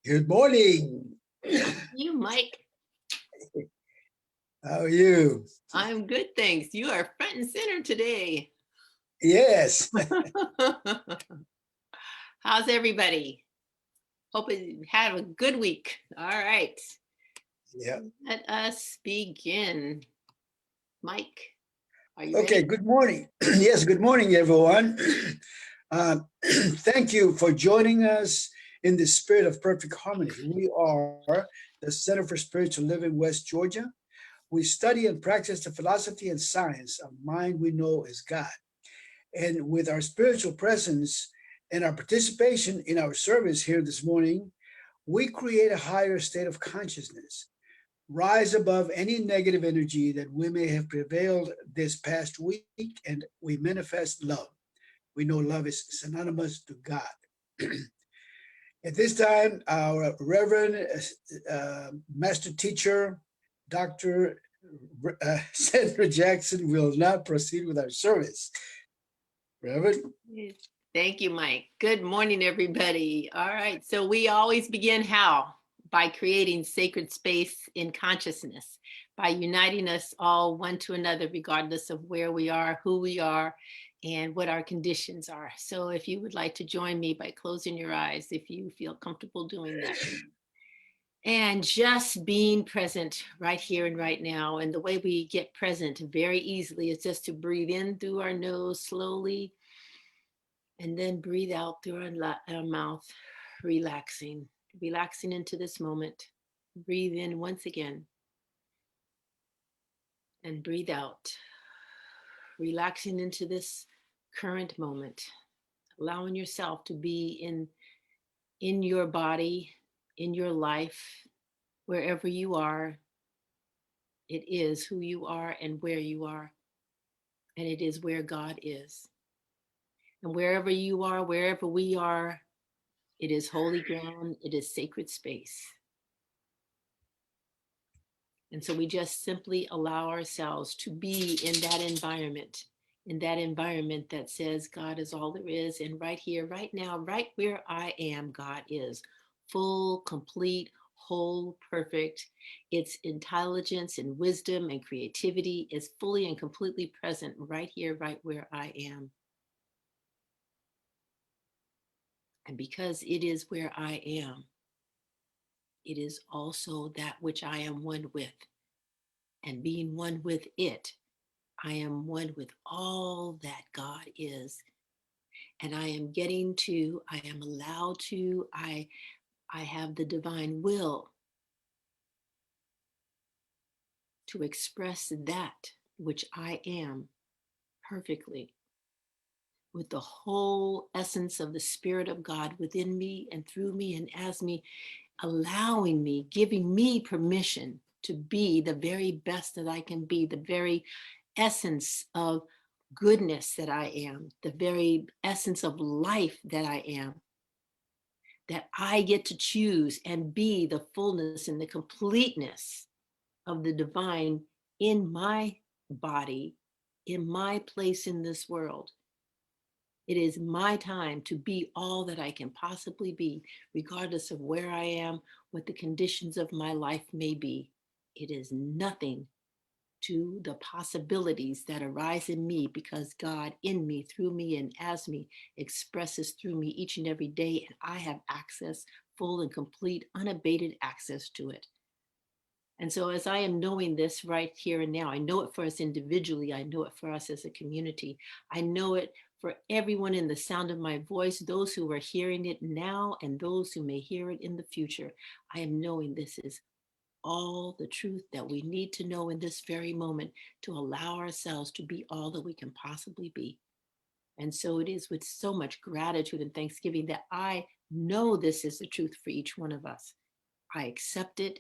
Good morning. You, Mike. How are you? I'm good, thanks. You are front and center today. Yes. How's everybody? Hope you had a good week. All right. Yeah. Let us begin. Mike, are you Okay. ready? Good morning. Yes. Good morning, everyone. Thank you for joining us in the spirit of perfect harmony. We are the Center for Spiritual Living, West Georgia. We study and practice the philosophy and science of mind we know as God. And with our spiritual presence and our participation in our service here this morning, we create a higher state of consciousness, rise above any negative energy that we may have prevailed this past week, and we manifest love. We know love is synonymous to God. At this time, our Reverend Master Teacher, Dr. Sandra Jackson, will now proceed with our service. Reverend? Thank you, Mike. Good morning, everybody. All right. So we always begin how? By creating sacred space in consciousness, by uniting us all one to another, regardless of where we are, who we are, and what our conditions are. So if you would like to join me by closing your eyes, if you feel comfortable doing that. And just being present right here and right now. And the way we get present very easily is just to breathe in through our nose slowly and then breathe out through our mouth, relaxing into this moment. Breathe in once again and breathe out, relaxing into this current moment, allowing yourself to be in your body, in your life, wherever you are. It is who you are and where you are, and it is where God is. And wherever you are, wherever we are, it is holy ground, it is sacred space. And so we just simply allow ourselves to be in that environment that says God is all there is. And right here, right now, right where I am, God is full, complete, whole, perfect. Its intelligence and wisdom and creativity is fully and completely present right here, right where I am. And because it is where I am, it is also that which I am one with. And being one with it, I am one with all that God is. And I am allowed to, I have the divine will to express that which I am perfectly with the whole essence of the Spirit of God within me and through me and as me, allowing me, giving me permission to be the very best that I can be, the very essence of goodness that I am, the very essence of life that I am, that I get to choose and be the fullness and the completeness of the divine in my body, in my place in this world. It is my time to be all that I can possibly be, regardless of where I am, what the conditions of my life may be. It is nothing to the possibilities that arise in me because God in me, through me, and as me expresses through me each and every day. And I have access, full and complete, unabated access to it. And so, as I am knowing this right here and now, I know it for us individually, I know it for us as a community, I know it for everyone in the sound of my voice, those who are hearing it now and those who may hear it in the future. I am knowing this is all the truth that we need to know in this very moment to allow ourselves to be all that we can possibly be. And so it is with so much gratitude and thanksgiving that I know this is the truth for each one of us. I accept it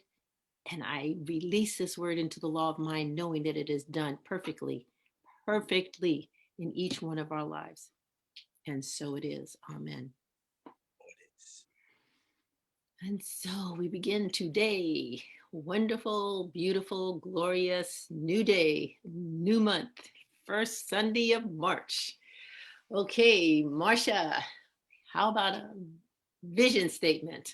and I release this word into the law of mind, knowing that it is done perfectly, perfectly in each one of our lives. And so it is. Amen. And so we begin today. Wonderful, beautiful, glorious new day, new month, first Sunday of March. Okay, Marcia, how about a vision statement?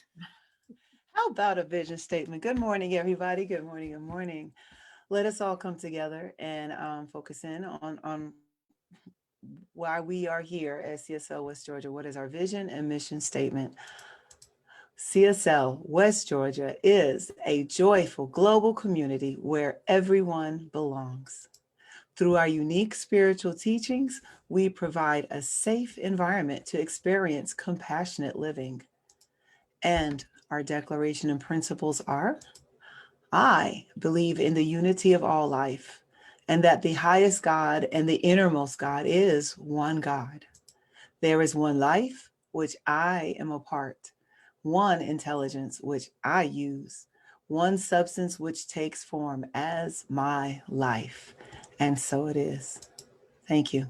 How about a vision statement? Good morning, everybody. Good morning. Good morning. Let us all come together and focus in on why we are here at CSL West Georgia. What is our vision and mission statement? CSL West Georgia is a joyful global community where everyone belongs. Through our unique spiritual teachings, we provide a safe environment to experience compassionate living. And our declaration and principles are: I believe in the unity of all life, and that the highest God and the innermost God is one God. There is one life, which I am a part, one intelligence, which I use, one substance which takes form as my life. And so it is. Thank you.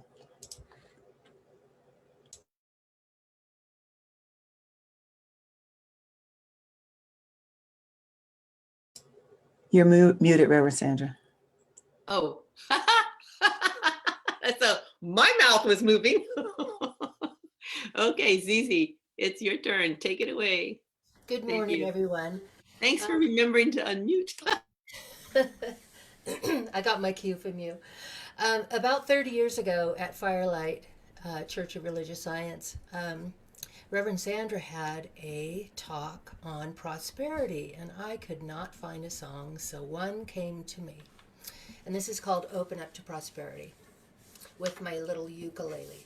You're muted, Reverend Sandra. Oh, so my mouth was moving. Okay, Zizi, it's your turn. Take it away. Good Thank morning, you. everyone. Thanks for remembering to unmute. I got my cue from you. About 30 years ago at Firelight Church of Religious Science, Reverend Sandra had a talk on prosperity, and I could not find a song, so one came to me. And this is called Open Up to Prosperity with my little ukulele.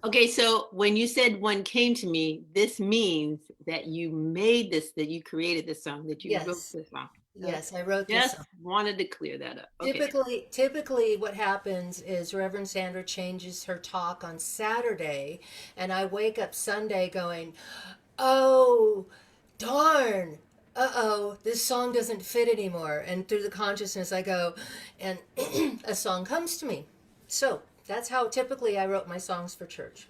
Okay, so when you said one came to me, this means that you made this, that you created this song, that you wrote Yes, this song. yes, Okay. I wrote this Just song. wanted to clear that up. Okay. Typically what happens is Reverend Sandra changes her talk on Saturday, and I wake up Sunday going, oh, darn, uh-oh, this song doesn't fit anymore. And through the consciousness I go, and a song comes to me. So that's how typically I wrote my songs for church.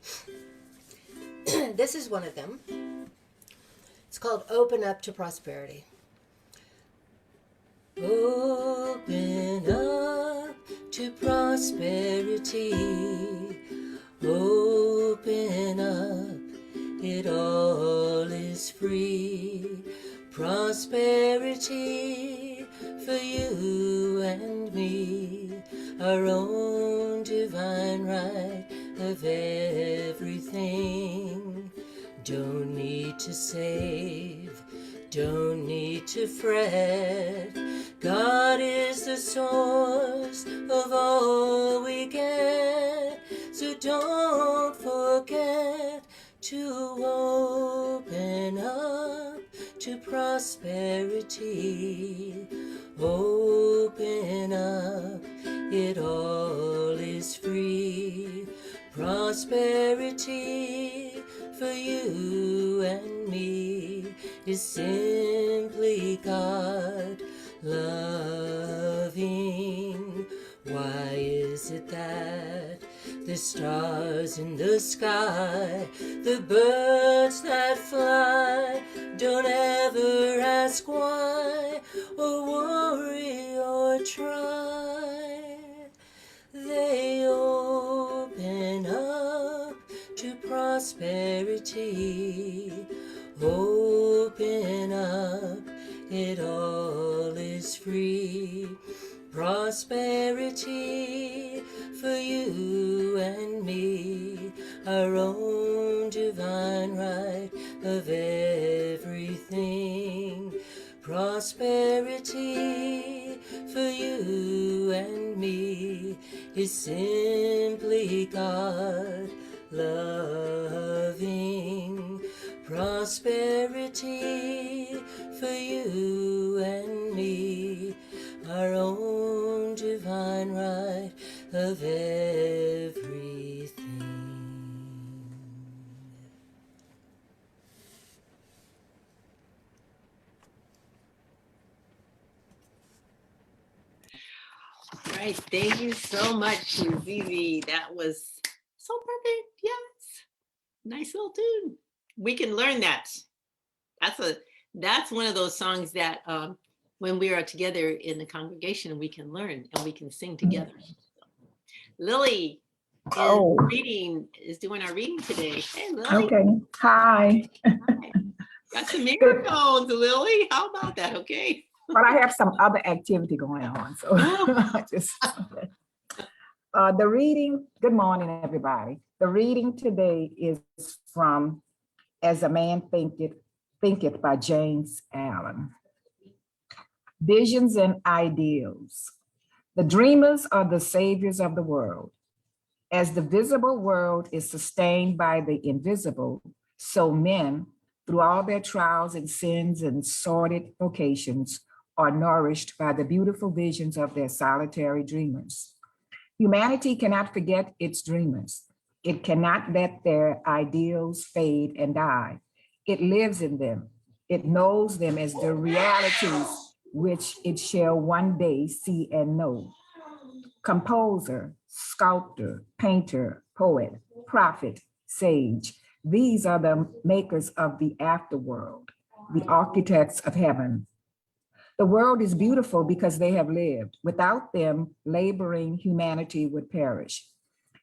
This is one of them. It's called Open Up to Prosperity. Open up to prosperity. Open up, it all is free. Prosperity for you and me, our own divine right of everything. Don't need to save, don't need to fret. God is the source of all we get. So don't forget to open up to prosperity. Open up, it all is free. Prosperity for you and me is simply God loving. Why is it that the stars in the sky, the birds that fly, don't ever ask why, or worry or try? They open up to prosperity. Open up, it all is free. Prosperity for you and me, our own divine right of everything. Prosperity for you and me is simply God loving. Prosperity for you and me, our own divine right of everything. All right. Thank you so much, Zizi. That was so perfect. Yes. Nice little tune. We can learn that. That's one of those songs that when we are together in the congregation, we can learn and we can sing together. Lily is doing our reading today. Hey, Lily. Okay. Hi. Hi. Got some Good. miracles, Lily. How about that? Okay. But I have some other activity going on. So I just the reading, good morning, everybody. The reading today is from As a Man Thinketh by James Allen. Visions and ideals. The dreamers are the saviors of the world. As the visible world is sustained by the invisible, so men, through all their trials and sins and sordid vocations, are nourished by the beautiful visions of their solitary dreamers. Humanity cannot forget its dreamers. It cannot let their ideals fade and die. It lives in them. It knows them as the realities which it shall one day see and know. Composer, sculptor, painter, poet, prophet, sage. These are the makers of the afterworld, the architects of heaven. The world is beautiful because they have lived. Without them, laboring humanity would perish.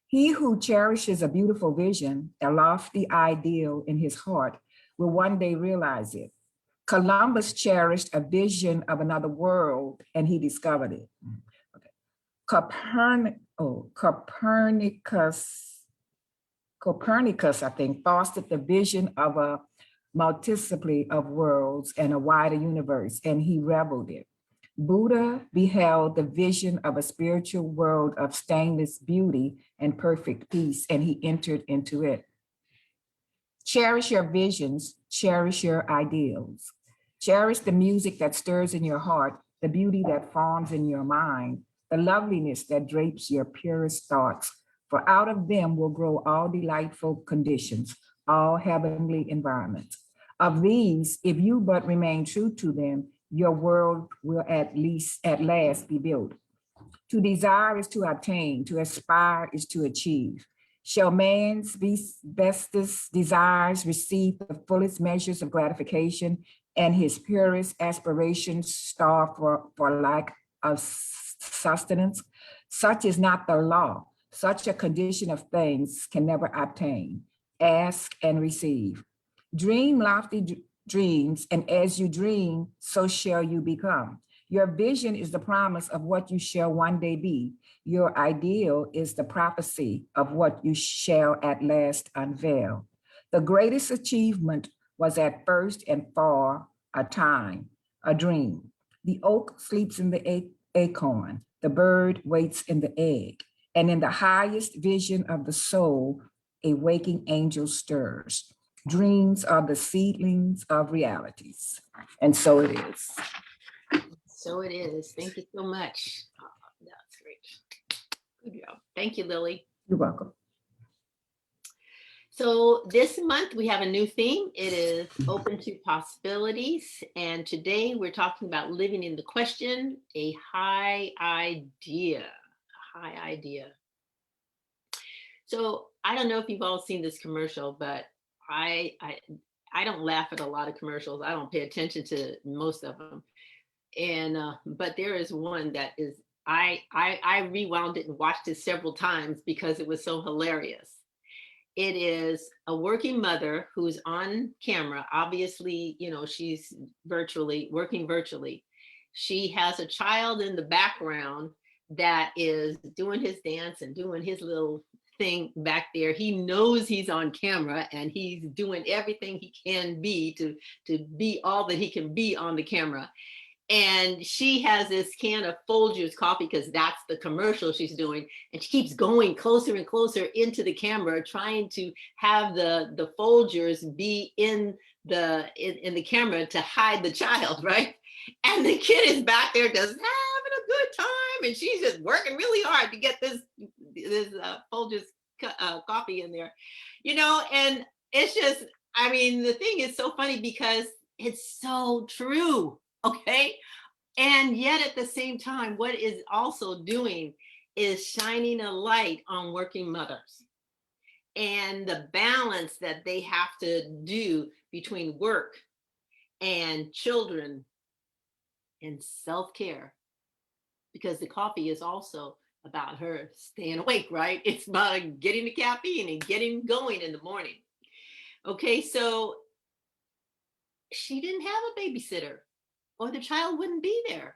He who cherishes a beautiful vision, a lofty ideal in his heart, will one day realize it. Columbus cherished a vision of another world and he discovered it. Copernicus, I think, fostered the vision of a multiplicity of worlds and a wider universe, and he reveled it. Buddha beheld the vision of a spiritual world of stainless beauty and perfect peace, and he entered into it. Cherish your visions, cherish your ideals. Cherish the music that stirs in your heart, the beauty that forms in your mind, the loveliness that drapes your purest thoughts, for out of them will grow all delightful conditions, all heavenly environments. Of these, if you but remain true to them, your world will at last be built. To desire is to obtain, to aspire is to achieve. Shall man's bestest desires receive the fullest measures of gratification and his purest aspirations starve for lack of sustenance? Such is not the law. Such a condition of things can never obtain. Ask and receive. Dream lofty dreams, and as you dream, so shall you become. Your vision is the promise of what you shall one day be. Your ideal is the prophecy of what you shall at last unveil. The greatest achievement was at first and for a time, a dream. The oak sleeps in the acorn, the bird waits in the egg, and in the highest vision of the soul, a waking angel stirs. Dreams are the seedlings of realities. And so it is. So it is. Thank you so much. Oh, that's great. Good job. Thank you, Lily. You're welcome. So this month we have a new theme. It is open to possibilities. And today we're talking about living in the question, a high idea. A high idea. So I don't know if you've all seen this commercial, but I don't laugh at a lot of commercials. I don't pay attention to most of them. And but there is one that is I rewound it and watched it several times because it was so hilarious. It is a working mother who's on camera. Obviously, you know, she's working virtually. She has a child in the background that is doing his dance and doing his little thing back there. He knows he's on camera and he's doing everything he can be to be all that he can be on the camera. And she has this can of Folgers coffee because that's the commercial she's doing. And she keeps going closer and closer into the camera, trying to have the Folgers be in the camera to hide the child, right? And the kid is back there just having a good time. And she's just working really hard to get this Folgers coffee in there, you know? And it's just, I mean, the thing is so funny because it's so true. Okay. And yet at the same time, what is also doing is shining a light on working mothers and the balance that they have to do between work and children and self-care, because the coffee is also about her staying awake, right? It's about getting the caffeine and getting going in the morning. Okay, so she didn't have a babysitter or the child wouldn't be there.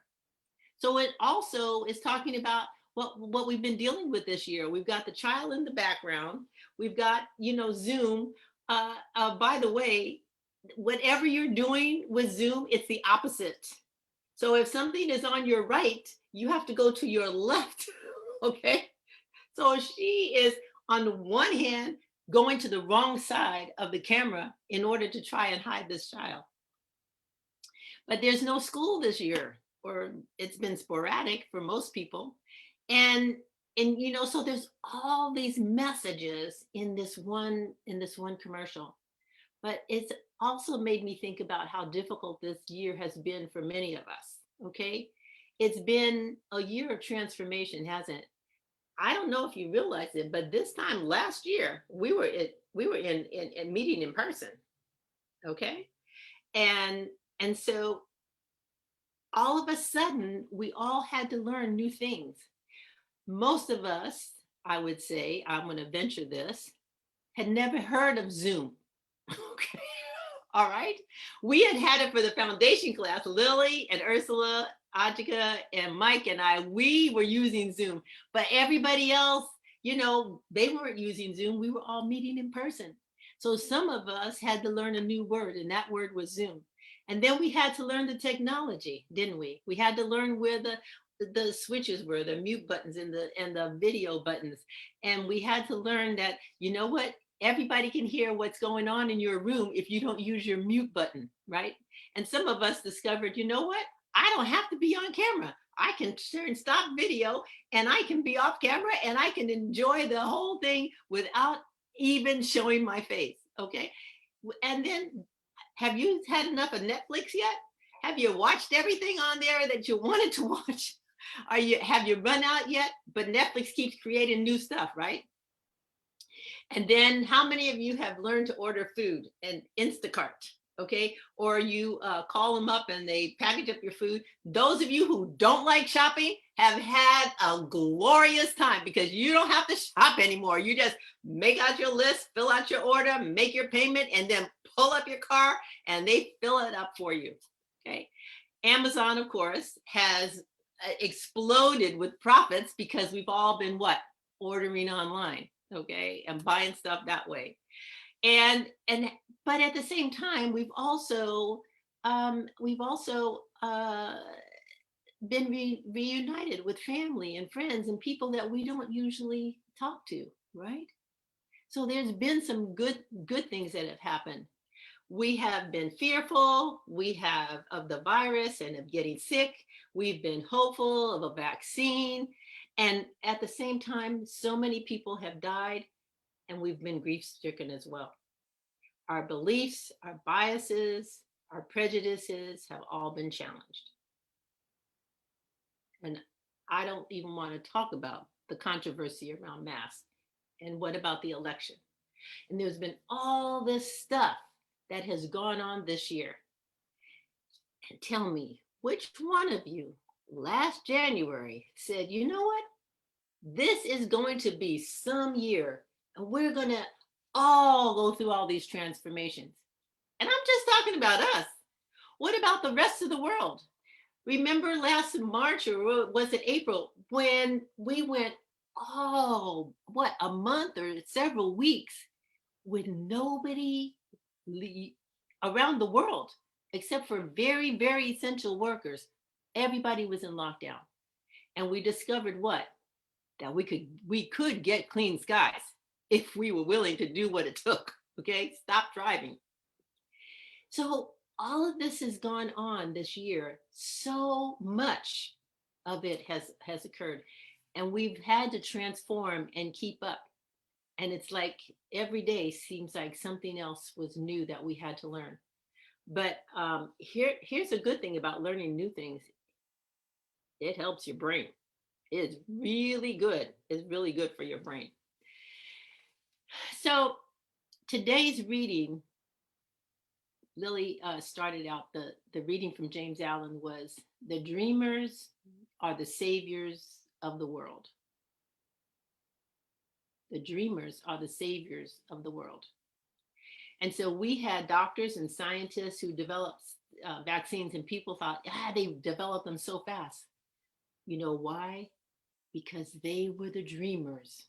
So it also is talking about what we've been dealing with this year. We've got the child in the background. We've got, Zoom. By the way, whatever you're doing with Zoom, it's the opposite. So if something is on your right, you have to go to your left. Okay. So she is on the one hand going to the wrong side of the camera in order to try and hide this child. But there's no school this year, or it's been sporadic for most people. And so there's all these messages in this one commercial. But it's also made me think about how difficult this year has been for many of us. Okay. It's been a year of transformation, hasn't it? I don't know if you realize it, but this time last year we were in meeting in person. Okay. And so all of a sudden we all had to learn new things. Most of us, I would say, I'm going to venture this, had never heard of Zoom. Okay. All right. We had it for the foundation class. Lily and Ursula, Ajika and Mike and I, we were using Zoom, but everybody else, they weren't using Zoom. We were all meeting in person. So some of us had to learn a new word, and that word was Zoom. And then we had to learn the technology, didn't we? We had to learn where the switches were, the mute buttons and the video buttons. And we had to learn that, you know what? Everybody can hear what's going on in your room if you don't use your mute button, right? And some of us discovered, you know what? I don't have to be on camera. I can turn stop video and I can be off camera and I can enjoy the whole thing without even showing my face, okay? And then, have you had enough of Netflix yet? Have you watched everything on there that you wanted to watch? Have you run out yet? But Netflix keeps creating new stuff, right? And then how many of you have learned to order food and Instacart? Okay. Or you call them up and they package up your food. Those of you who don't like shopping have had a glorious time because you don't have to shop anymore. You just make out your list, fill out your order, make your payment, and then pull up your car and they fill it up for you. Okay. Amazon, of course, has exploded with profits because we've all been what? Ordering online. Okay, and buying stuff that way. But at the same time, we've also been reunited with family and friends and people that we don't usually talk to, right? So there's been some good things that have happened. We have been fearful, of the virus and of getting sick. We've been hopeful of a vaccine. And at the same time, so many people have died and we've been grief-stricken as well. Our beliefs, our biases, our prejudices have all been challenged. And I don't even want to talk about the controversy around masks. And what about the election? And there's been all this stuff that has gone on this year. And tell me, which one of you last January said, you know what? This is going to be some year and we're going to all go through all these transformations. And I'm just talking about us. What about the rest of the world? Remember last March, or was it April, when we went, a month or several weeks with nobody around the world, except for very, very essential workers. Everybody was in lockdown. And we discovered what? That we could get clean skies if we were willing to do what it took. Okay, stop driving. So all of this has gone on this year. So much of it has occurred, and we've had to transform and keep up. And it's like every day seems like something else was new that we had to learn. But here's a good thing about learning new things. It helps your brain. It's really good. It's really good for your brain. So today's reading, Lily started out the reading from James Allen was, the dreamers are the saviors of the world. The dreamers are the saviors of the world. And so we had doctors and scientists who developed vaccines, and people thought, they developed them so fast. You know why? Because they were the dreamers.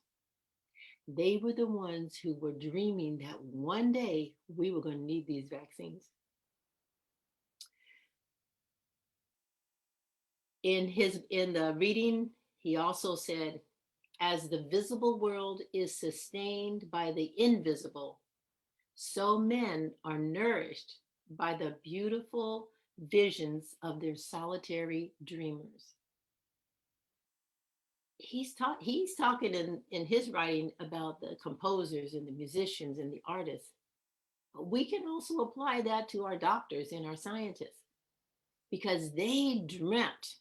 They were the ones who were dreaming that one day we were going to need these vaccines. In the reading, he also said, as the visible world is sustained by the invisible, so men are nourished by the beautiful visions of their solitary dreamers. He's talking in his writing about the composers and the musicians and the artists. But we can also apply that to our doctors and our scientists, because they dreamt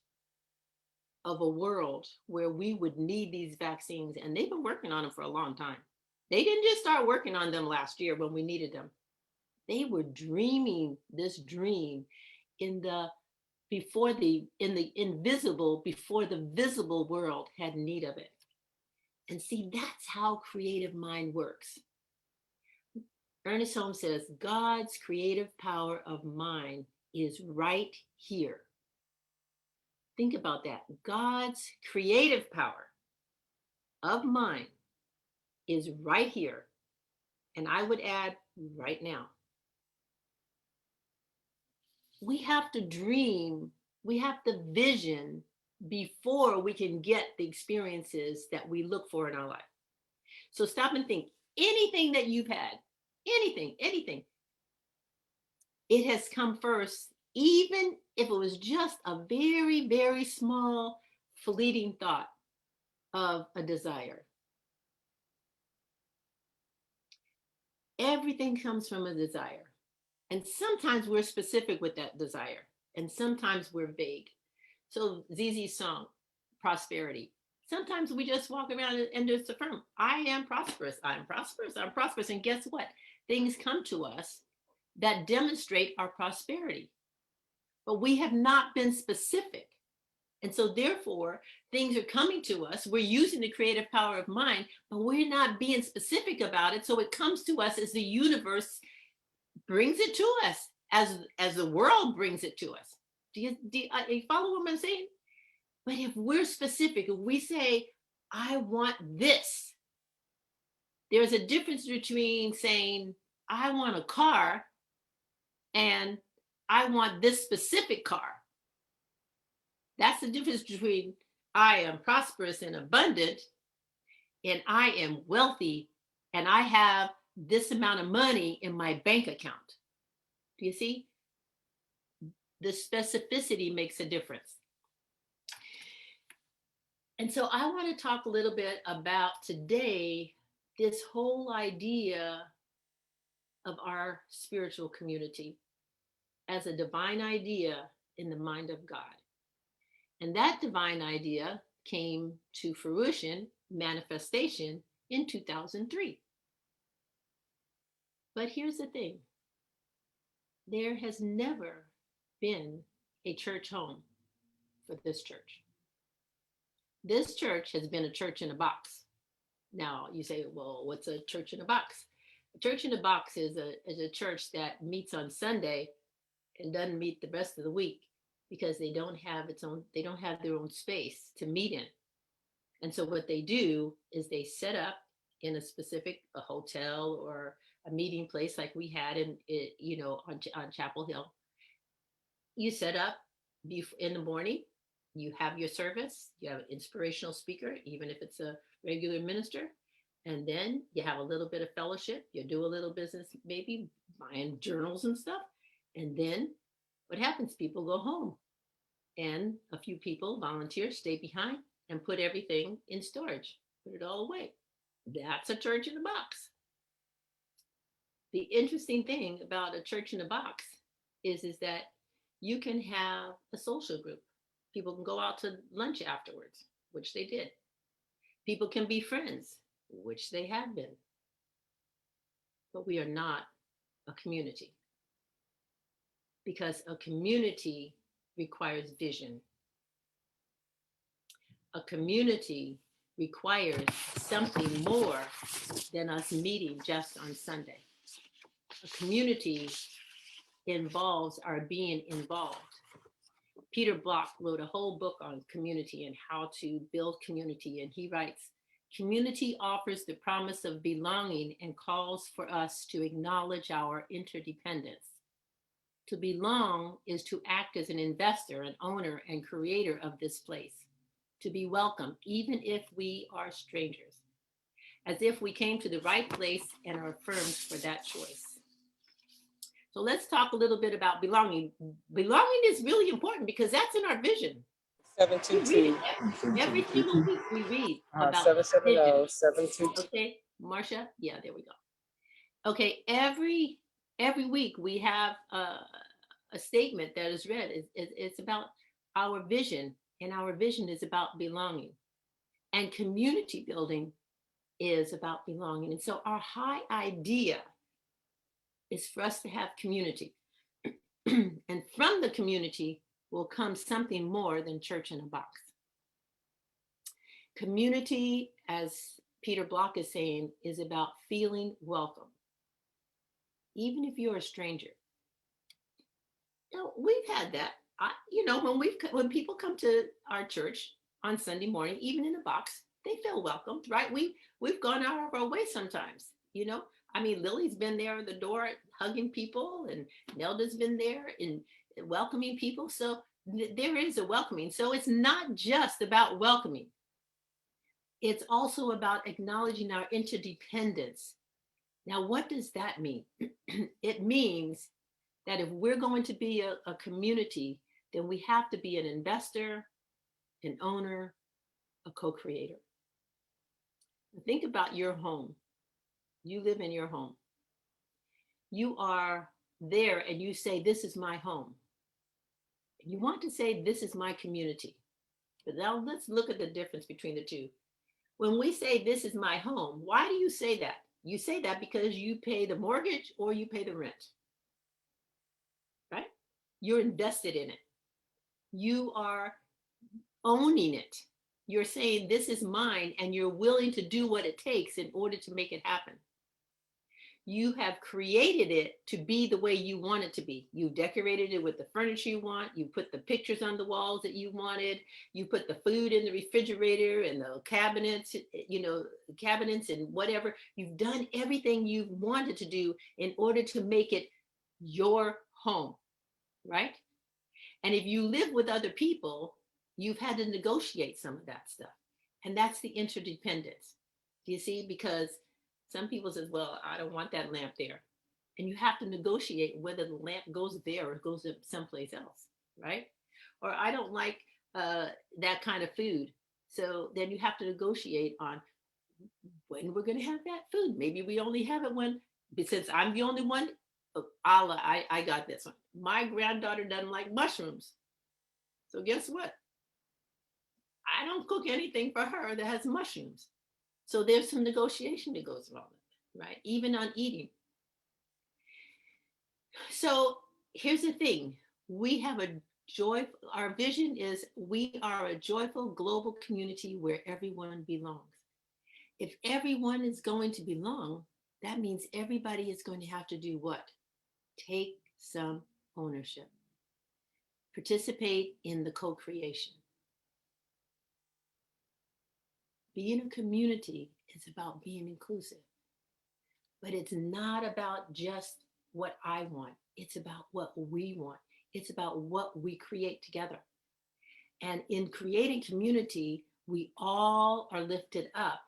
of a world where we would need these vaccines, and they've been working on them for a long time. They didn't just start working on them last year when we needed them. They were dreaming this dream in the invisible, before the visible world had need of it. And see, that's how creative mind works. Ernest Holmes says, God's creative power of mind is right here. Think about that. God's creative power of mind is right here. And I would add, right now. We have to dream, we have to vision before we can get the experiences that we look for in our life. So stop and think. Anything that you've had, anything, it has come first, even if it was just a very, very small, fleeting thought of a desire. Everything comes from a desire. And sometimes we're specific with that desire, and sometimes we're vague. So Zizi's song, Prosperity. Sometimes we just walk around and just affirm, I am prosperous, I'm prosperous, I'm prosperous. And guess what? Things come to us that demonstrate our prosperity. But we have not been specific. And so therefore, things are coming to us. We're using the creative power of mind, but we're not being specific about it. So it comes to us as the universe brings it to us, as the world brings it to us. Do you follow what I'm saying? But if we're specific, if we say, I want this, there's a difference between saying, I want a car and I want this specific car. That's the difference between I am prosperous and abundant and I am wealthy and I have this amount of money in my bank account. Do you see? The specificity makes a difference. And so I want to talk a little bit about today, this whole idea of our spiritual community as a divine idea in the mind of God. And that divine idea came to fruition, manifestation in 2003. But here's the thing. There has never been a church home for this church. This church has been a church in a box. Now you say, well, what's a church in a box? A church in a box is a church that meets on Sunday and doesn't meet the rest of the week because they don't have their own space to meet in. And so what they do is they set up in a hotel or a meeting place like we had on Chapel Hill. You set up in the morning, you have your service, you have an inspirational speaker, even if it's a regular minister, and then you have a little bit of fellowship, you do a little business, maybe buying journals and stuff, and then what happens? People go home, and a few people, volunteers, stay behind and put everything in storage, put it all away. That's a church in a box. The interesting thing about a church in a box is that you can have a social group. People can go out to lunch afterwards, which they did. People can be friends, which they have been. But we are not a community, because a community requires vision. A community requires something more than us meeting just on Sunday. A community involves our being involved. Peter Block wrote a whole book on community and how to build community. And he writes, community offers the promise of belonging and calls for us to acknowledge our interdependence. To belong is to act as an investor, an owner, and creator of this place. To be welcome, even if we are strangers, as if we came to the right place and are affirmed for that choice. So let's talk a little bit about belonging. Belonging is really important because that's in our vision. We read 722. it every single week. We read about 770 vision. 722. Okay, Marcia. Yeah, there we go. Okay, every week we have a statement that is read. It's about our vision, and our vision is about belonging. And community building is about belonging. And so our high idea is for us to have community. And from the community will come something more than church in a box. Community, as Peter Block is saying, is about feeling welcome. Even if you're a stranger. You know, we've had that. When people come to our church on Sunday morning, even in a box, they feel welcomed, right? We've gone out of our way sometimes, you know. I mean, Lily's been there at the door hugging people, and Nelda's been there and welcoming people. So there is a welcoming. So it's not just about welcoming. It's also about acknowledging our interdependence. Now, what does that mean? It means that if we're going to be a community, then we have to be an investor, an owner, a co-creator. Think about your home. You live in your home. You are there and you say, this is my home. You want to say, this is my community. But now let's look at the difference between the two. When we say, this is my home, why do you say that? You say that because you pay the mortgage or you pay the rent, right? You're invested in it. You are owning it. You're saying, this is mine, and you're willing to do what it takes in order to make it happen. You have created it to be the way you want it to be. You decorated it with the furniture you want. You put the pictures on the walls that you wanted. You put the food in the refrigerator and the cabinets, cabinets and whatever. You've done everything you've wanted to do in order to make it your home, right? And if you live with other people, you've had to negotiate some of that stuff. And that's the interdependence. Do you see? Because some people says, well, I don't want that lamp there. And you have to negotiate whether the lamp goes there or goes someplace else, right? Or I don't like that kind of food. So then you have to negotiate on when we're going to have that food. Maybe we only have it when, since I'm the only one, Allah, I got this one. My granddaughter doesn't like mushrooms. So guess what? I don't cook anything for her that has mushrooms. So there's some negotiation that goes along with it, right? Even on eating. So here's the thing. We have a joy. Our vision is we are a joyful global community where everyone belongs. If everyone is going to belong, that means everybody is going to have to do what? Take some ownership. Participate in the co-creation. Being a community is about being inclusive, but it's not about just what I want. It's about what we want. It's about what we create together. And in creating community, we all are lifted up.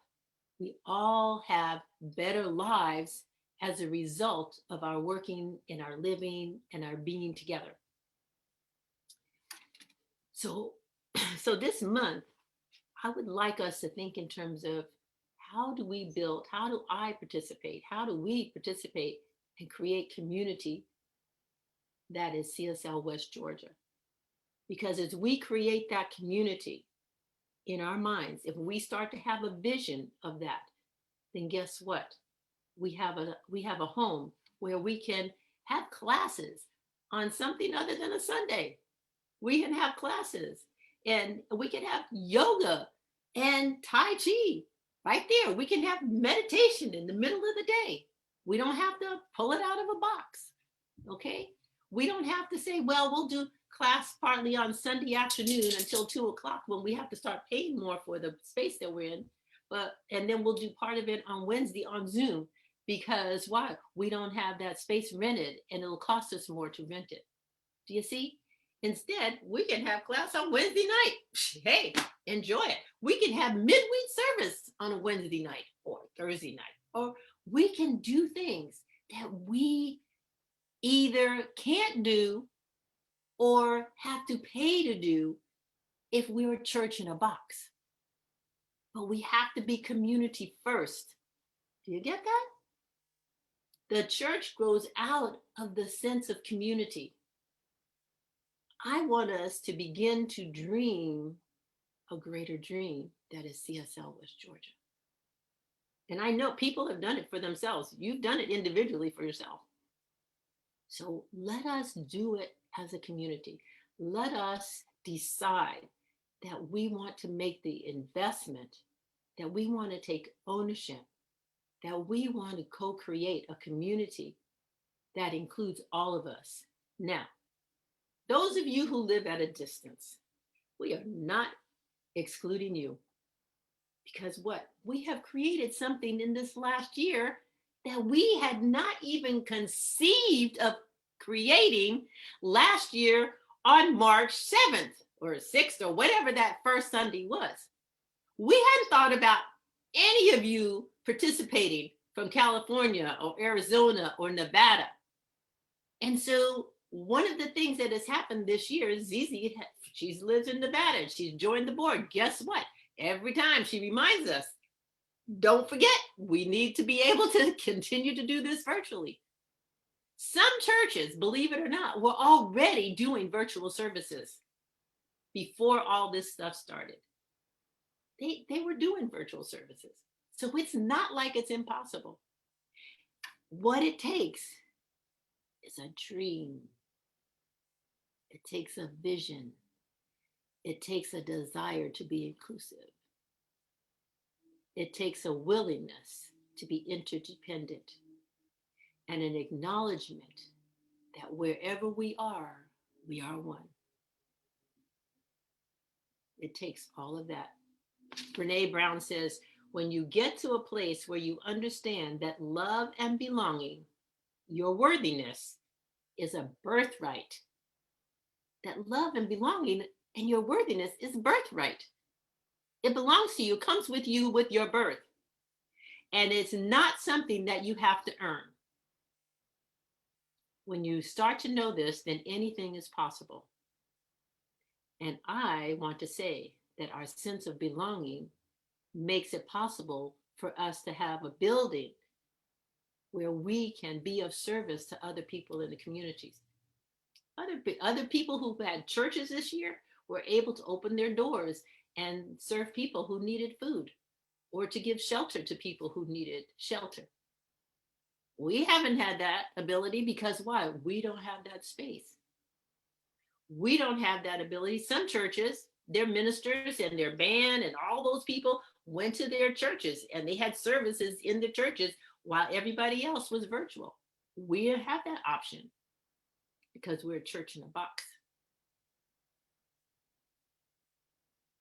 We all have better lives as a result of our working and our living and our being together. So this month, I would like us to think in terms of how do we build, how do I participate, how do we participate and create community that is CSL West Georgia? Because as we create that community in our minds, if we start to have a vision of that, then guess what? We have a home where we can have classes on something other than a Sunday. We can have classes and we can have yoga and Tai Chi right there. We can have meditation in the middle of the day. We don't have to pull it out of a box. Okay. We don't have to say, well, we'll do class partly on Sunday afternoon until 2 o'clock when we have to start paying more for the space that we're in. And then we'll do part of it on Wednesday on Zoom, because why? We don't have that space rented and it'll cost us more to rent it. Do you see? Instead, we can have class on Wednesday night. Hey, enjoy it. We can have midweek service on a Wednesday night or Thursday night, or we can do things that we either can't do or have to pay to do if we're a church in a box. But we have to be community first. Do you get that? The church grows out of the sense of community. I want us to begin to dream a greater dream that is CSL West Georgia. And I know people have done it for themselves. You've done it individually for yourself. So let us do it as a community. Let us decide that we want to make the investment, that we want to take ownership, that we want to co-create a community that includes all of us. Now, those of you who live at a distance, we are not excluding you. Because what? We have created something in this last year that we had not even conceived of creating last year on March 7th or 6th or whatever that first Sunday was. We hadn't thought about any of you participating from California or Arizona or Nevada. And so one of the things that has happened this year is Zizi, she lives in Nevada. She's joined the board. Guess what? Every time she reminds us, don't forget, we need to be able to continue to do this virtually. Some churches, believe it or not, were already doing virtual services before all this stuff started. They were doing virtual services. So it's not like it's impossible. What it takes is a dream. It takes a vision. It takes a desire to be inclusive. It takes a willingness to be interdependent and an acknowledgement that wherever we are one. It takes all of that. Brene Brown says, when you get to a place where you understand that love and belonging, your worthiness, is a birthright, that love and belonging and your worthiness is birthright. It belongs to you, comes with you with your birth. And it's not something that you have to earn. When you start to know this, then anything is possible. And I want to say that our sense of belonging makes it possible for us to have a building where we can be of service to other people in the communities. Other people who had churches this year were able to open their doors and serve people who needed food, or to give shelter to people who needed shelter. We haven't had that ability because why? We don't have that space. We don't have that ability. Some churches, their ministers and their band and all those people went to their churches and they had services in the churches while everybody else was virtual. We didn't have that option because we're a church in a box.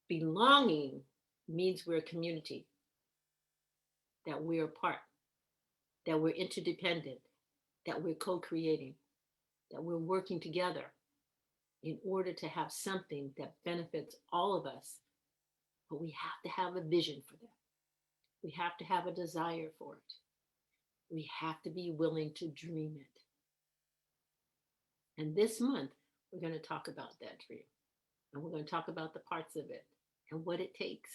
Belonging means we're a community, that we're a part, that we're interdependent, that we're co-creating, that we're working together in order to have something that benefits all of us. But we have to have a vision for that. We have to have a desire for it. We have to be willing to dream it. And this month, we're going to talk about that dream. And we're going to talk about the parts of it and what it takes.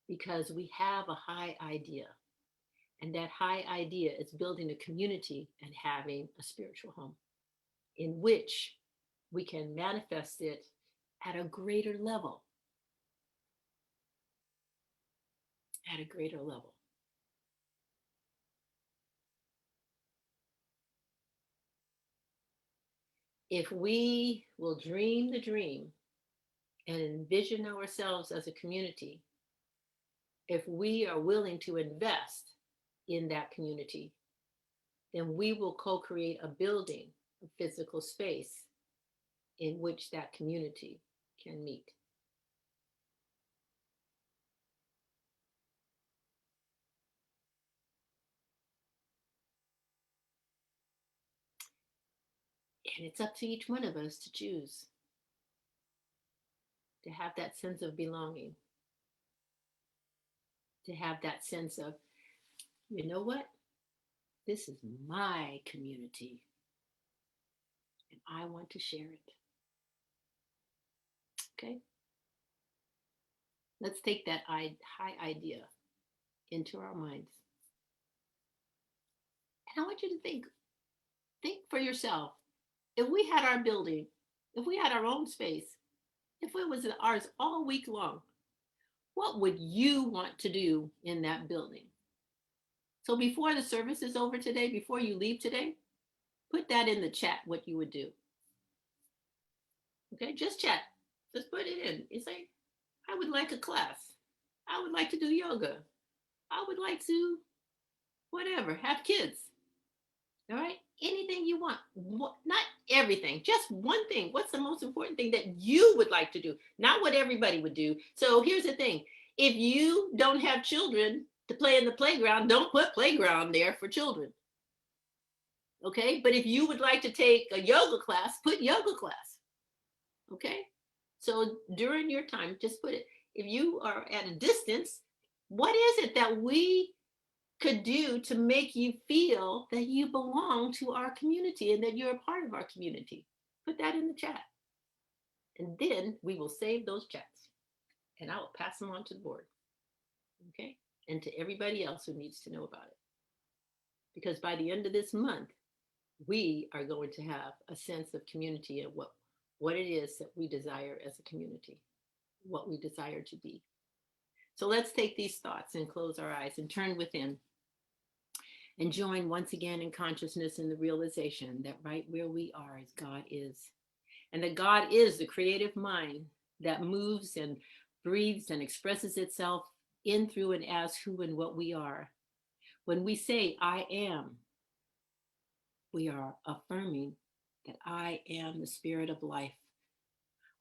Because we have a high idea. And that high idea is building a community and having a spiritual home in which we can manifest it at a greater level. At a greater level. If we will dream the dream and envision ourselves as a community, if we are willing to invest in that community, then we will co-create a building, a physical space in which that community can meet. And it's up to each one of us to choose to have that sense of belonging, to have that sense of, you know what? This is my community, and I want to share it. Okay? Let's take that high idea into our minds. And I want you to think for yourself. If we had our building, if we had our own space, if it was ours all week long, what would you want to do in that building? So before the service is over today, before you leave today, put that in the chat, what you would do. Okay, just chat. Just put it in. You say, I would like a class. I would like to do yoga. I would like to, whatever, have kids. All right, anything you want. Not everything, just one thing. What's the most important thing that you would like to do? Not what everybody would do. So here's the thing. If you don't have children to play in the playground, don't put playground there for children. Okay, but if you would like to take a yoga class, put yoga class. Okay, so during your time, just put it. If you are at a distance, what is it that we could do to make you feel that you belong to our community and that you're a part of our community? Put that in the chat. And then we will save those chats and I will pass them on to the board. Okay, and to everybody else who needs to know about it. Because by the end of this month, we are going to have a sense of community and what it is that we desire as a community, what we desire to be. So let's take these thoughts and close our eyes and turn within and join once again in consciousness in the realization that right where we are is God is. And that God is the creative mind that moves and breathes and expresses itself in, through, and as who and what we are. When we say, I am, we are affirming that I am the spirit of life.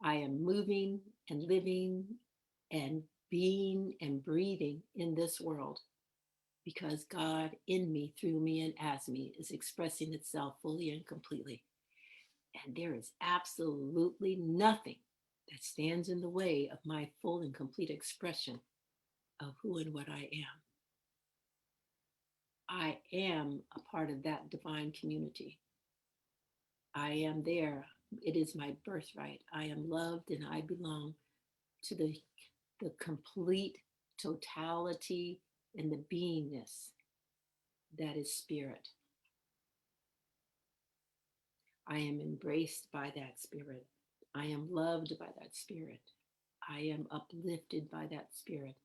I am moving and living and being and breathing in this world because God in me, through me, and as me is expressing itself fully and completely. And there is absolutely nothing that stands in the way of my full and complete expression of who and what I am. I am a part of that divine community. I am there. It is my birthright. I am loved and I belong to the complete totality and the beingness that is spirit. I am embraced by that spirit. I am loved by that spirit. I am uplifted by that spirit.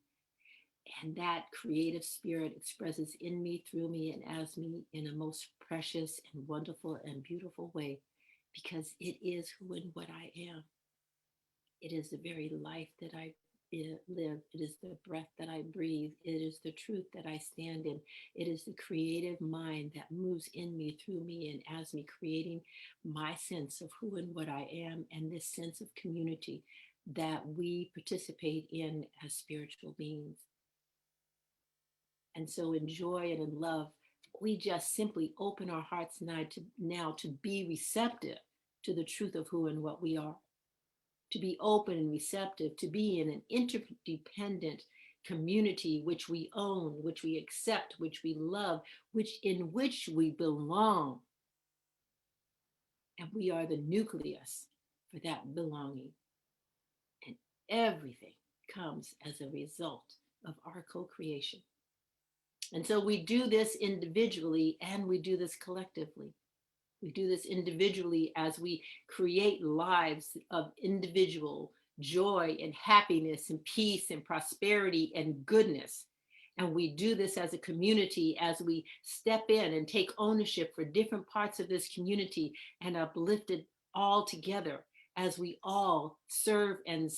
And that creative spirit expresses in me, through me, and as me in a most precious and wonderful and beautiful way, because it is who and what I am. It is the very life that I live. It is the breath that I breathe. It is the truth that I stand in. It is the creative mind that moves in me, through me, and as me, creating my sense of who and what I am, and this sense of community that we participate in as spiritual beings. And so in joy and in love, we just simply open our hearts now to be receptive to the truth of who and what we are, to be open and receptive, to be in an interdependent community which we own, which we accept, which we love, in which we belong. And we are the nucleus for that belonging. And everything comes as a result of our co-creation. And so we do this individually and we do this collectively. We do this individually as we create lives of individual joy and happiness and peace and prosperity and goodness. And we do this as a community as we step in and take ownership for different parts of this community and uplift it all together as we all serve and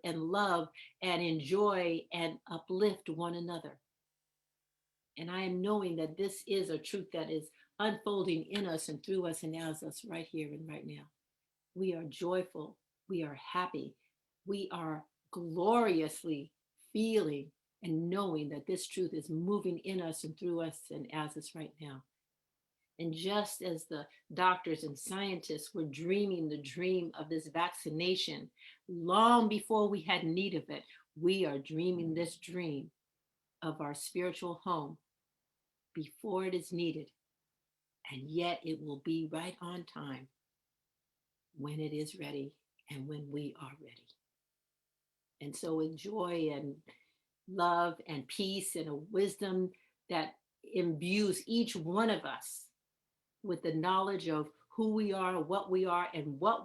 love and enjoy and uplift one another. And I am knowing that this is a truth that is unfolding in us and through us and as us right here and right now. We are joyful. We are happy. We are gloriously feeling and knowing that this truth is moving in us and through us and as us right now. And just as the doctors and scientists were dreaming the dream of this vaccination long before we had need of it, we are dreaming this dream of our spiritual home before it is needed. And yet it will be right on time when it is ready and when we are ready. And so, with joy and love and peace and a wisdom that imbues each one of us with the knowledge of who we are, and what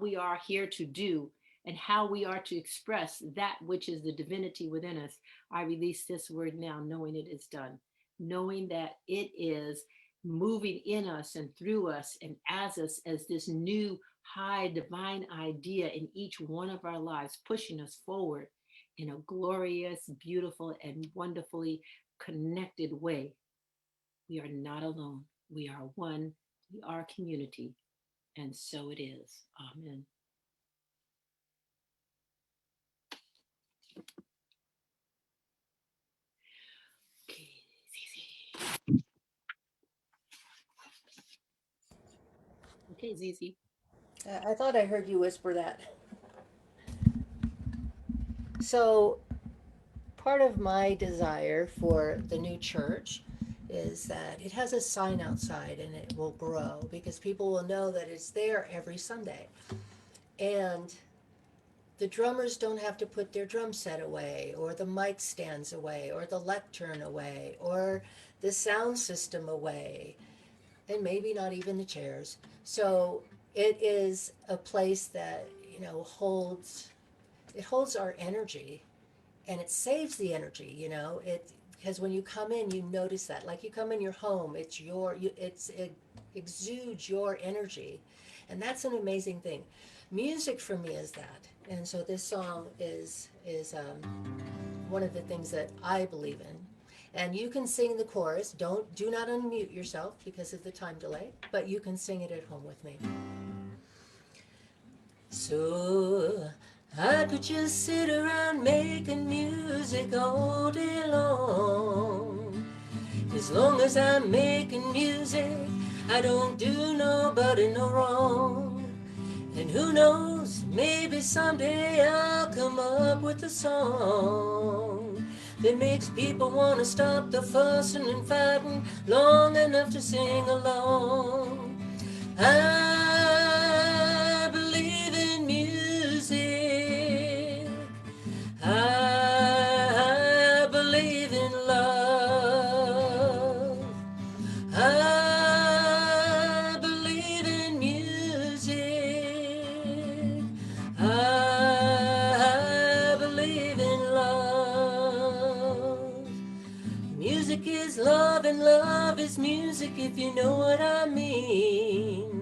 we are here to do, and how we are to express that which is the divinity within us, I release this word now, knowing it is done, knowing that it is moving in us and through us and as us as this new high divine idea in each one of our lives, pushing us forward in a glorious, beautiful, and wonderfully connected way. We are not alone. We are one. We are community. And so it is. Amen. Okay, Zizi. Okay, Zizi. I thought I heard you whisper that. So, part of my desire for the new church is that it has a sign outside and it will grow because people will know that it's there every Sunday. And the drummers don't have to put their drum set away, or the mic stands away, or the lectern away, or the sound system away, and maybe not even the chairs. So it is a place that, holds our energy, and it saves the energy, because when you come in, you notice that, like you come in your home, it exudes your energy, and that's an amazing thing. Music for me is that, and so this song is one of the things that I believe in. And you can sing the chorus. Do not unmute yourself because of the time delay, but you can sing it at home with me. So I could just sit around making music all day long. As long as I'm making music, I don't do nobody no wrong. And who knows, maybe someday I'll come up with a song that makes people want to stop the fussing and fighting long enough to sing along. I believe in music. I believe in love. I believe in music. I believe in love. Music is love and love is music, if you know what I mean.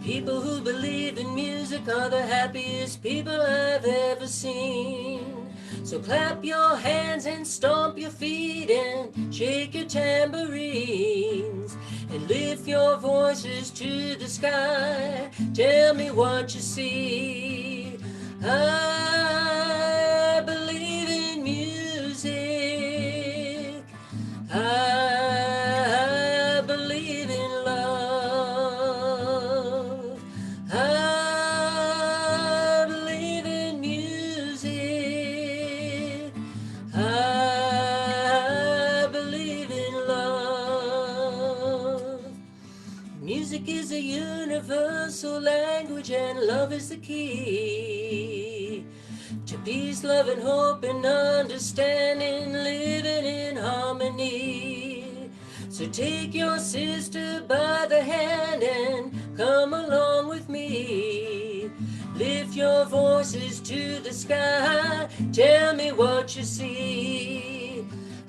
People who believe in music are the happiest people I've ever seen. So clap your hands and stomp your feet and shake your tambourines and lift your voices to the sky. Tell me what you see. I believe in music. I believe in love. I believe in music. I believe in love. Music is a universal language, and love is the key to peace, love, and hope, and understanding, living in harmony. So take your sister by the hand and come along with me. Lift your voices to the sky. Tell me what you see.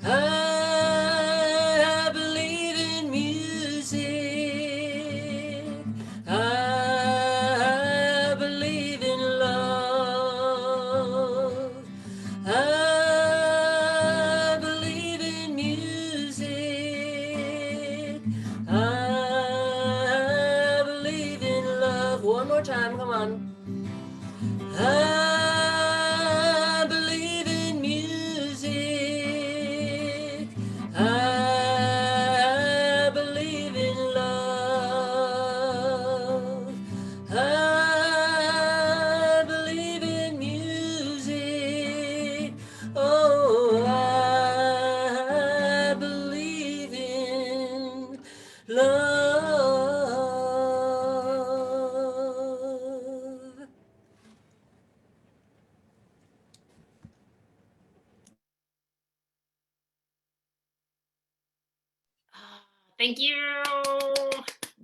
I believe in music. I believe in love. I believe in music. one more time, come on. I believe in music. I believe in love. I believe in music. Oh, I believe in love. Ah, thank you.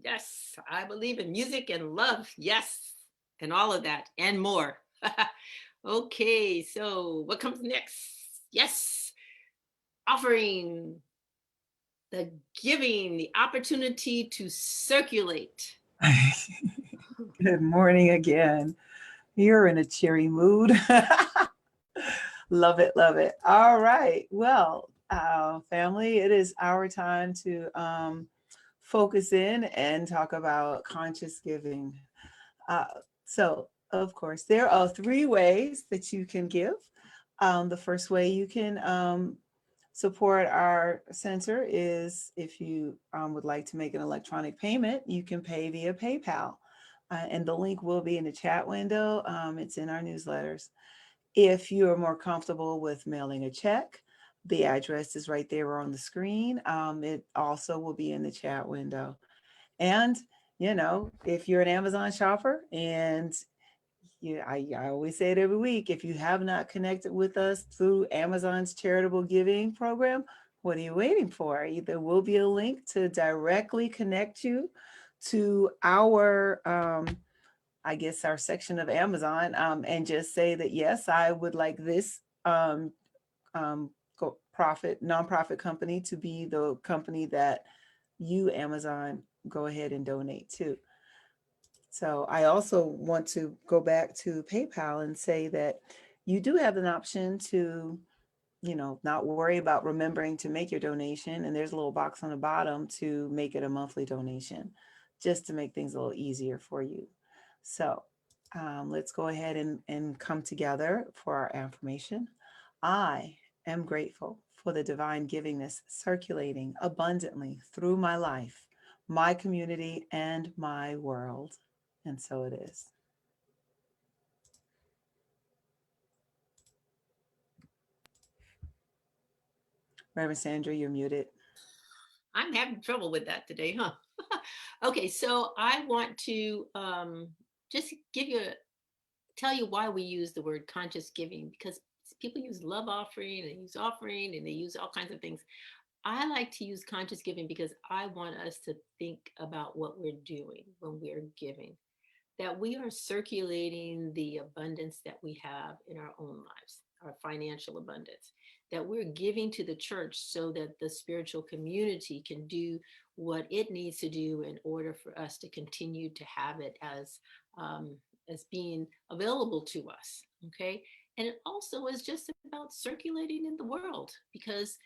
Yes, I believe in music and love. Yes, and all of that and more. Okay, so what comes next? Yes, offering the giving, the opportunity to circulate. Good morning again. You're in a cheery mood. Love it, love it. All right. Well, family, it is our time to focus in and talk about conscious giving. Uh, so, of course, there are three ways that you can give. The first way you can support our center is if you would like to make an electronic payment, you can pay via PayPal. And the link will be in the chat window. It's in our newsletters. If you're more comfortable with mailing a check, the address is right there on the screen. It also will be in the chat window. And, you know, if you're an Amazon shopper and I always say it every week, if you have not connected with us through Amazon's charitable giving program, what are you waiting for? There will be a link to directly connect you to our I guess our section of Amazon, and just say that, yes, I would like this nonprofit company to be the company that you, Amazon, go ahead and donate to. So I also want to go back to PayPal and say that you do have an option to, not worry about remembering to make your donation. And there's a little box on the bottom to make it a monthly donation, just to make things a little easier for you. So let's go ahead and come together for our affirmation. I am grateful for the divine givingness circulating abundantly through my life, my community, and my world. And so it is. Reverend Sandra, you're muted. I'm having trouble with that today, huh? Okay, so I want to just tell you why we use the word conscious giving, because people use love offering and they use offering and they use all kinds of things. I like to use conscious giving because I want us to think about what we're doing when we're giving, that we are circulating the abundance that we have in our own lives, our financial abundance, that we're giving to the church so that the spiritual community can do what it needs to do in order for us to continue to have it as being available to us. Okay. And it also is just about circulating in the world because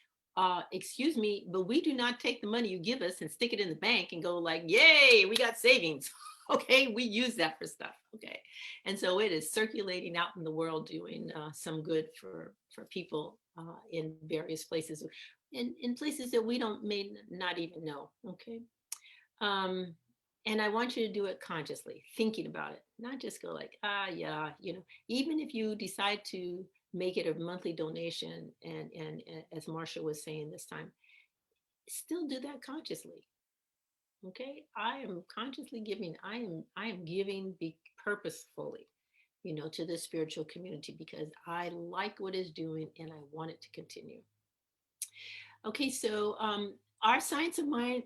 excuse me, but we do not take the money you give us and stick it in the bank and go like, yay, we got savings. Okay, we use that for stuff. Okay, and so it is circulating out in the world, doing some good for people in various places, in places that we may not even know. Okay, and I want you to do it consciously, thinking about it, not just go like, yeah, even if you decide to make it a monthly donation, and as Marsha was saying this time, still do that consciously. Okay, I am consciously giving. I am giving purposefully, to the spiritual community because I like what it's doing and I want it to continue. Okay, so our Science of Mind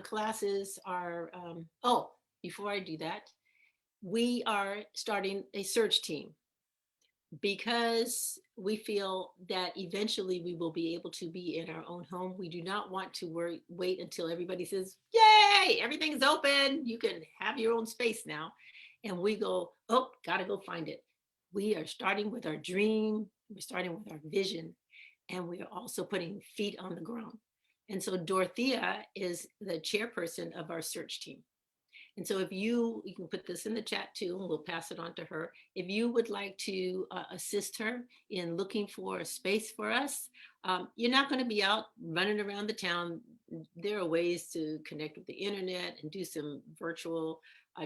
classes are. Before I do that, we are starting a search team because we feel that eventually we will be able to be in our own home. We do not want to wait until everybody says, yay, everything's open. You can have your own space now. And we go, oh, got to go find it. We are starting with our dream. We're starting with our vision. And we are also putting feet on the ground. And so Dorothea is the chairperson of our search team. And so if you can put this in the chat too, and we'll pass it on to her. If you would like to assist her in looking for a space for us, you're not going to be out running around the town. There are ways to connect with the internet and do some virtual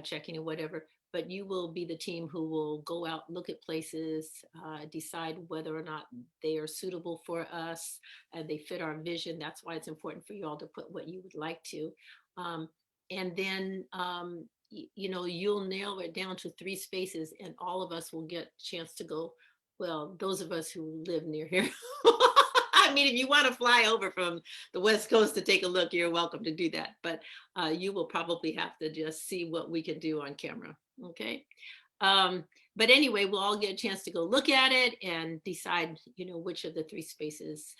checking and whatever, but you will be the team who will go out, look at places, decide whether or not they are suitable for us and they fit our vision. That's why it's important for you all to put what you would like to. And then, you'll narrow it down to 3 spaces and all of us will get a chance to go. Well, those of us who live near here. I mean, if you want to fly over from the West Coast to take a look, you're welcome to do that. But you will probably have to just see what we can do on camera. Okay. But anyway, we'll all get a chance to go look at it and decide, which of the 3 spaces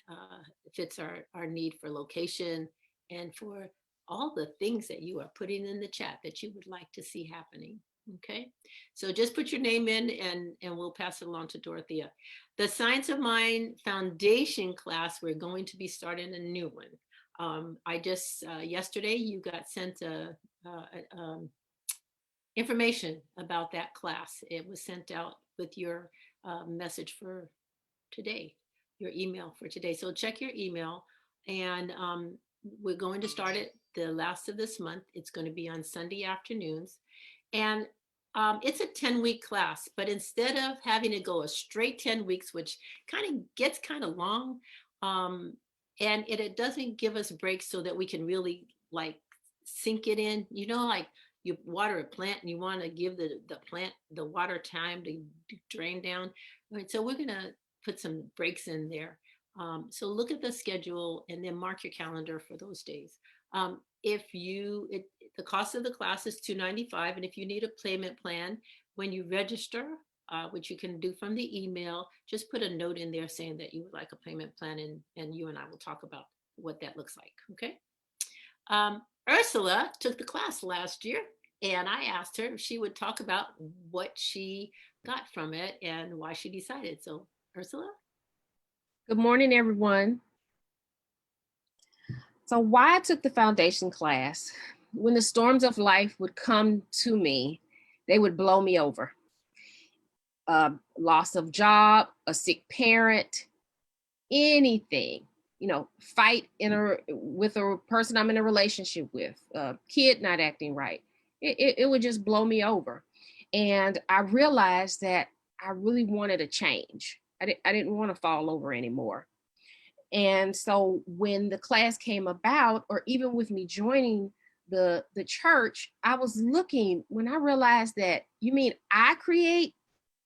fits our need for location and for all the things that you are putting in the chat that you would like to see happening. Okay, so just put your name in and we'll pass it along to Dorothea. The Science of Mind Foundation class, we're going to be starting a new one. I just, yesterday you got sent information about that class. It was sent out with your message for today, your email for today. So check your email and we're going to start it the last of this month. It's going to be on Sunday afternoons. And it's a 10-week class, but instead of having to go a straight 10 weeks, which kind of gets kind of long, and it doesn't give us breaks so that we can really like sink it in, like you water a plant and you want to give the plant the water time to drain down. Right, so we're going to put some breaks in there. So look at the schedule and then mark your calendar for those days. The cost of the class is $295, and if you need a payment plan when you register, which you can do from the email, just put a note in there saying that you would like a payment plan, and you and I will talk about what that looks like. Okay. Ursula took the class last year, and I asked her if she would talk about what she got from it and why she decided. So, Ursula. Good morning, everyone. So why I took the foundation class, when the storms of life would come to me, they would blow me over. Loss of job, a sick parent, anything, fight with a person I'm in a relationship with, kid not acting right. It would just blow me over. And I realized that I really wanted a change. I didn't want to fall over anymore. And so when the class came about, or even with me joining the church, I was looking, when I realized that, you mean I create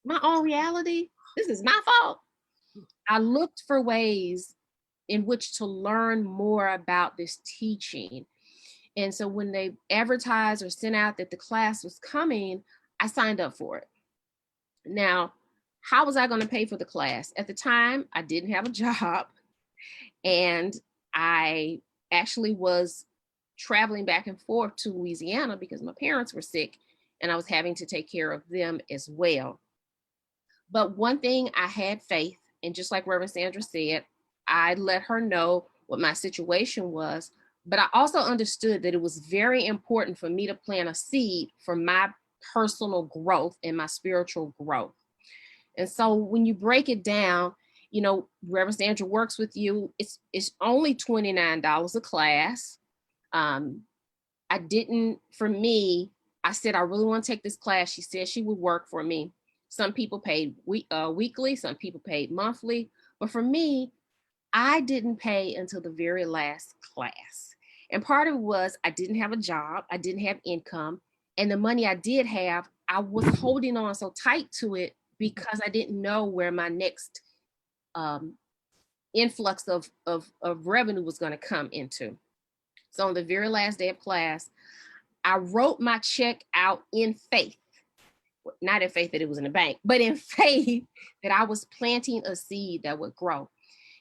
my own reality? This is my fault. I looked for ways in which to learn more about this teaching. And so when they advertised or sent out that the class was coming, I signed up for it. Now, how was I going to pay for the class? At the time, I didn't have a job. And I actually was traveling back and forth to Louisiana because my parents were sick and I was having to take care of them as well. But one thing, I had faith, and just like Reverend Sandra said, I let her know what my situation was, but I also understood that it was very important for me to plant a seed for my personal growth and my spiritual growth. And so when you break it down, Reverend Sandra works with you. It's only $29 a class. I said, I really want to take this class. She said she would work for me. Some people paid weekly, some people paid monthly. But for me, I didn't pay until the very last class. And part of it was I didn't have a job. I didn't have income. And the money I did have, I was holding on so tight to it because I didn't know where my next influx of revenue was going to come into. So on the very last day of class, I wrote my check out in faith, not in faith that it was in the bank, but in faith that I was planting a seed that would grow.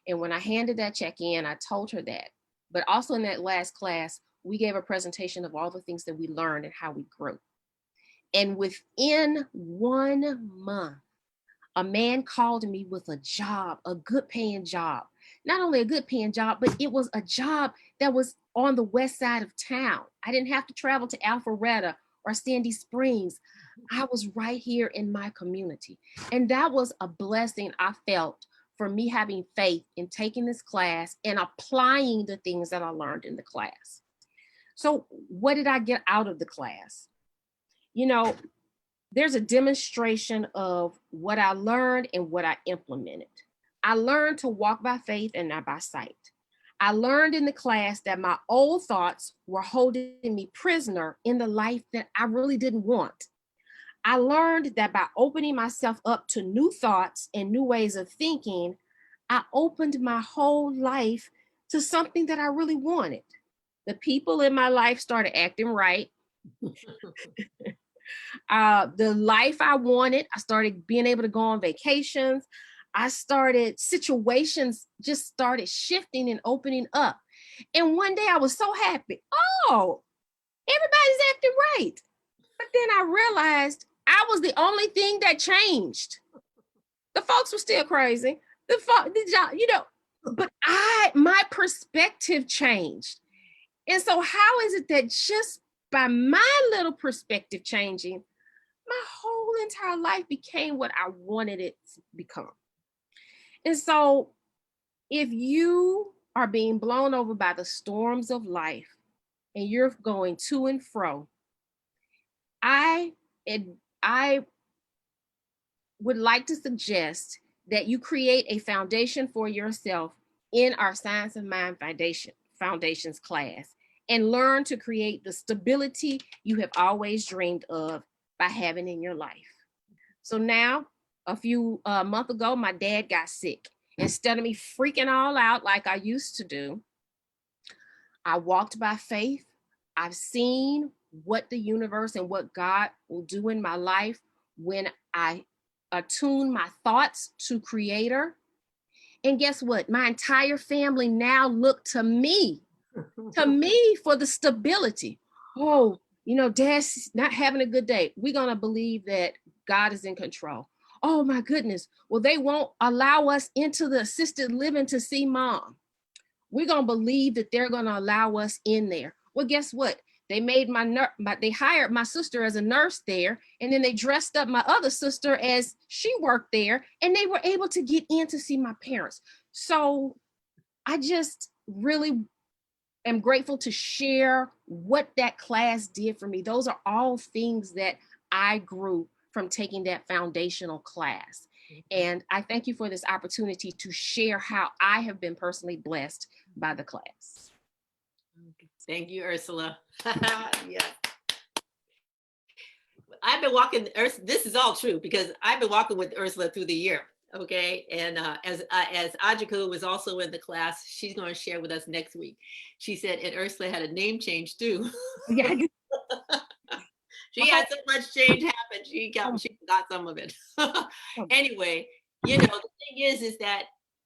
And when I handed that check in, I told her that. But also in that last class, we gave a presentation of all the things that we learned and how we grew. And within 1 month, a man called me with a job, a good paying job. Not only a good paying job, but it was a job that was on the west side of town. I didn't have to travel to Alpharetta or Sandy Springs. I was right here in my community. And that was a blessing I felt for me having faith in taking this class and applying the things that I learned in the class. So what did I get out of the class? You know, there's a demonstration of what I learned and what I implemented. I learned to walk by faith and not by sight. I learned in the class that my old thoughts were holding me prisoner in the life that I really didn't want. I learned that by opening myself up to new thoughts and new ways of thinking, I opened my whole life to something that I really wanted. The people in my life started acting right. The life I wanted, I started being able to go on vacations. Situations just started shifting and opening up. And one day I was so happy. Oh, everybody's acting right. But then I realized I was the only thing that changed. The folks were still crazy. But my perspective changed. And so how is it that just by my little perspective changing, my whole entire life became what I wanted it to become? And so if you are being blown over by the storms of life and you're going to and fro, I would like to suggest that you create a foundation for yourself in our Science of Mind Foundations class and learn to create the stability you have always dreamed of by having in your life. So now, a few months ago, my dad got sick. Instead of me freaking all out like I used to do, I walked by faith. I've seen what the universe and what God will do in my life when I attune my thoughts to Creator. And guess what? My entire family now look to me for the stability. Oh, Dad's not having a good day. We're going to believe that God is in control. Oh my goodness. Well, they won't allow us into the assisted living to see Mom. We're going to believe that they're going to allow us in there. Well, guess what? They made they hired my sister as a nurse there, and then they dressed up my other sister as she worked there, and they were able to get in to see my parents. So I just really am grateful to share what that class did for me. Those are all things that I grew from taking that foundational class. And I thank you for this opportunity to share how I have been personally blessed by the class. Thank you, Ursula. Yeah. I've been walking, this is all true because I've been walking with Ursula through the year. Okay. And as Ajika was also in the class, she's going to share with us next week. She said, and Ursula had a name change too. Yeah. She had so much change happen. She forgot some of it. Anyway, the thing is that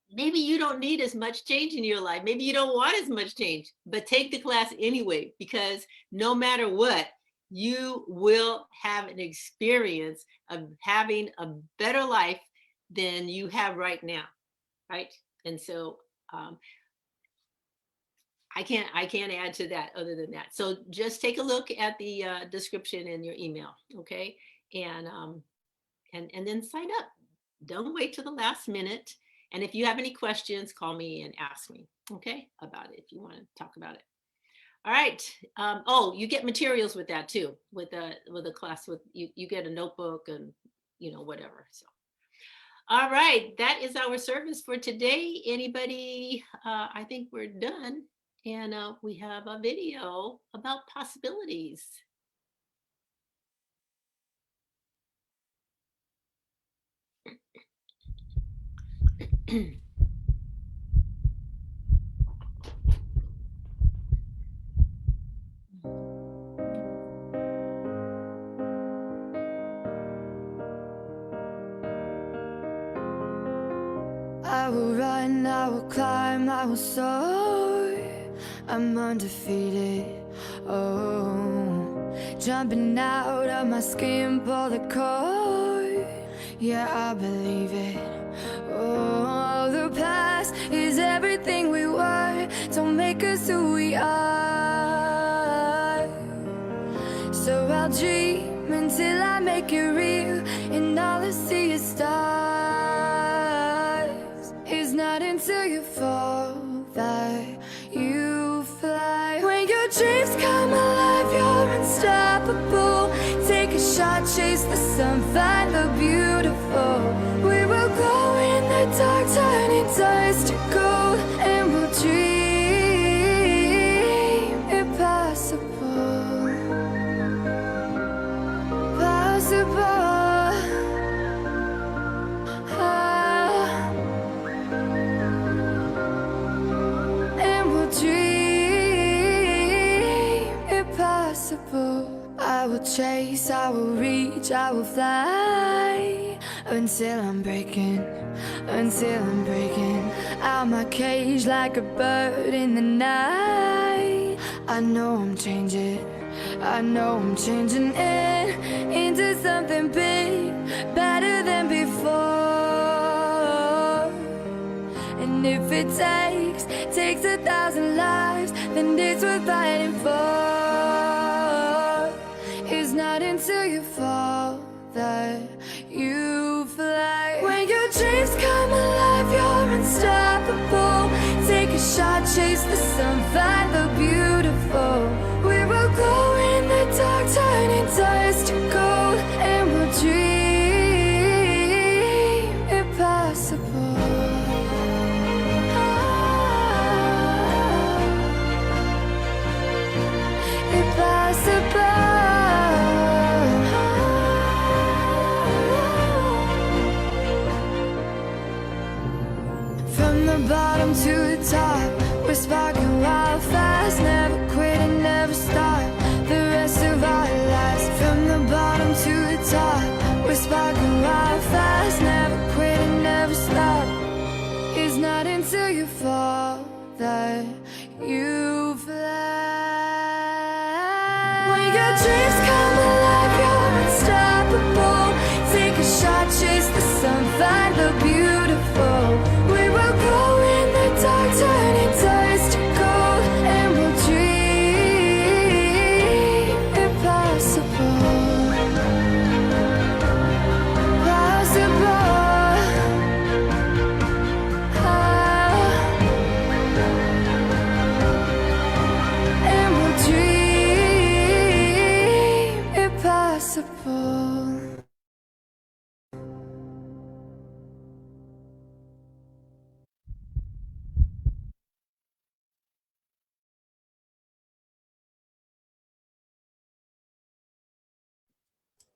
maybe you don't need as much change in your life. Maybe you don't want as much change, but take the class anyway, because no matter what, you will have an experience of having a better life than you have right now, right? And so I can't add to that other than that. So just take a look at the description in your email, okay? And then sign up. Don't wait till the last minute. And if you have any questions, call me and ask me, okay, about it if you want to talk about it. All right. Oh, you get materials with that too, with the class. With you get a notebook and whatever. So, all right, that is our service for today. Anybody? I think we're done, and we have a video about possibilities. I will run, I will climb, I will soar. I'm undefeated. Oh, jumping out of my skin, pull the cord. Yeah, I believe it. Oh, the past is everything we were. Don't make us who we are. So I I'll dream until I make it real, and all I see is stars. It's not until you fall that you fly. When your dreams come alive, you're unstoppable. Take a shot, chase the sun, find the beautiful. We will glow in the dark, turning dust to gold, and we'll dream impossible. Possible. And we'll dream impossible. I will chase, I will reach, I will fly until I'm breaking out my cage like a bird in the night. I know I'm changing it into something big, better than before. And if it takes 1,000 lives, then it's worth fighting for. It's not until you fall that you fly. When your dreams come alive, you're unstoppable. Take a shot, chase the sun, find the beautiful. We will glow in the dark, turning dust to gold, and we'll dream impossible. From the bottom to the top, we're sparking wild fast. Never quit and never stop the rest of our lives. From the bottom to the top, we're sparking wild fast. Never quit and never stop. It's not until you fall that you fly. When your dreams come alive, you're unstoppable. Take a shot, chase the sun, find the beautiful. We will glow in the dark, turning dust to gold, and we'll dream impossible. Possible. And we'll dream impossible.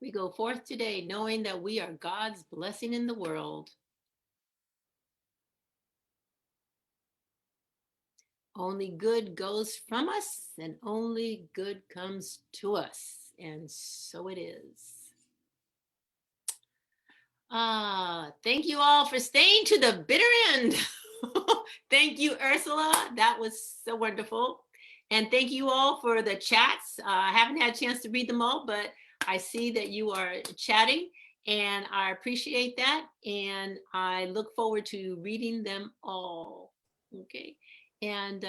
We go forth today knowing that we are God's blessing in the world. Only good goes from us, and only good comes to us. And so it is. Thank you all for staying to the bitter end. Thank you, Ursula. That was so wonderful. And thank you all for the chats. I haven't had a chance to read them all, but I see that you are chatting, and I appreciate that. And I look forward to reading them all. Okay. And